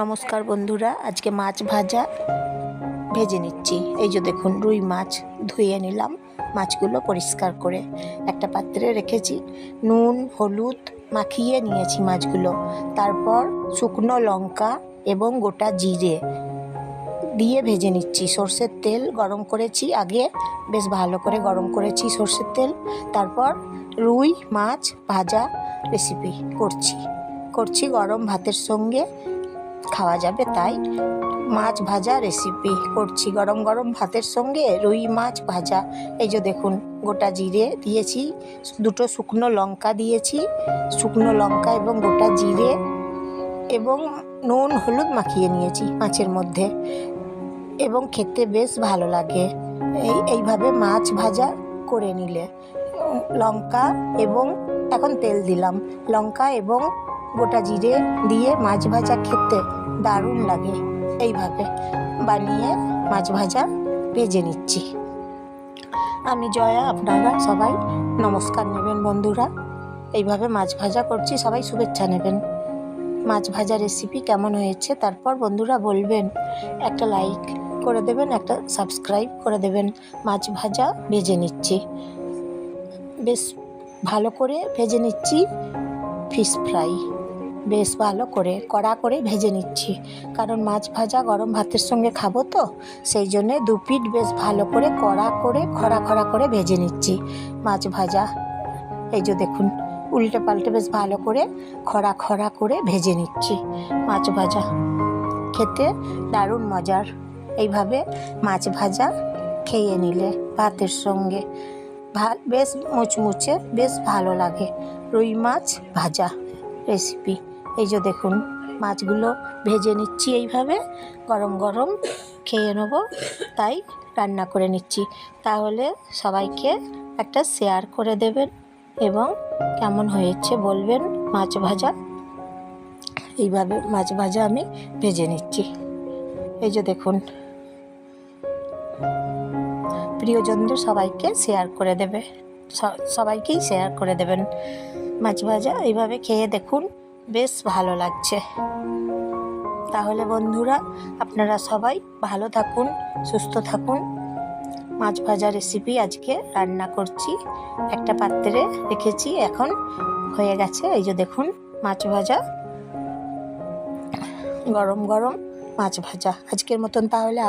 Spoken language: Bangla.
নমস্কার বন্ধুরা, আজকে মাছ ভাজা ভেজে নিচ্ছি। এই যে দেখুন, রুই মাছ ধুয়ে নিলাম, মাছগুলো পরিষ্কার করে একটা পাত্রে রেখেছি। নুন হলুদ মাখিয়ে নিয়েছি মাছগুলো। তারপর শুকনো লঙ্কা এবং গোটা জিরে দিয়ে ভেজে নিচ্ছি। সর্ষের তেল গরম করেছি, আগে বেশ ভালো করে গরম করেছি সর্ষের তেল। তারপর রুই মাছ ভাজা রেসিপি করছি গরম ভাতের সঙ্গে খাওয়া যাবে, তাই মাছ ভাজা রেসিপি করছি গরম গরম ভাতের সঙ্গে। রুই মাছ ভাজা, এই যে দেখুন, গোটা জিরে দিয়েছি, দুটো শুকনো লঙ্কা দিয়েছি, শুকনো লঙ্কা এবং গোটা জিরে এবং নুন হলুদ মাখিয়ে নিয়েছি মাছের মধ্যে, এবং খেতে বেশ ভালো লাগে এইভাবে মাছ ভাজা করে নিলে। লঙ্কা এবং এখন তেল দিলাম, লঙ্কা এবং গোটা জিরে দিয়ে মাছ ভাজা খেতে দারুণ লাগে। এইভাবে বানিয়ে মাছ ভাজা ভেজে নিচ্ছি। আমি জয়া, আপনারা সবাই নমস্কার নেবেন বন্ধুরা। এইভাবে মাছ ভাজা করছি, সবাই শুভেচ্ছা নেবেন। মাছ ভাজা রেসিপি কেমন হয়েছে তারপর বন্ধুরা বলবেন, একটা লাইক করে দেবেন, একটা সাবস্ক্রাইব করে দেবেন। মাছ ভাজা ভেজে নিচ্ছি, বেশ ভালো করে ভেজে নিচ্ছি। ফিশ ফ্রাই বেশ ভালো করে কড়া করে ভেজে নিচ্ছি, কারণ মাছ ভাজা গরম ভাতের সঙ্গে খাবো তো, সেই জন্যে দু পিঠ বেশ ভালো করে কড়া করে খরা করে ভেজে নিচ্ছি মাছ ভাজা। এই যে দেখুন, উল্টে পাল্টে বেশ ভালো করে খরা করে ভেজে নিচ্ছি মাছ ভাজা। খেতে দারুণ মজার। এইভাবে মাছ ভাজা খেয়ে নিলে ভাতের সঙ্গে বেশ মুচমুচে বেশ ভালো লাগে। রুই মাছ ভাজা রেসিপি। এই যে দেখুন, মাছগুলো ভেজে নিচ্ছি এইভাবে, গরম গরম খেয়ে নেব, তাই রান্না করে নিচ্ছি। তাহলে সবাইকে একটা শেয়ার করে দেবেন এবং কেমন হয়েছে বলবেন মাছ ভাজা। এইভাবে মাছ ভাজা আমি ভেজে নিচ্ছি। এই যে দেখুন, প্রিয়জনদের সবাইকে শেয়ার করে দেবে, সবাইকেই শেয়ার করে দেবেন। মাছ ভাজা এইভাবে খেয়ে দেখুন, বেশ ভালো লাগছে। তাহলে বন্ধুরা, আপনারা সবাই ভালো থাকুন, সুস্থ থাকুন। মাছ ভাজা রেসিপি আজকে রান্না করছি, একটা পাত্রে রেখেছি, এখন হয়ে গেছে। এই যে দেখুন, মাছ ভাজা গরম গরম মাছ ভাজা। আজকের মতন তাহলে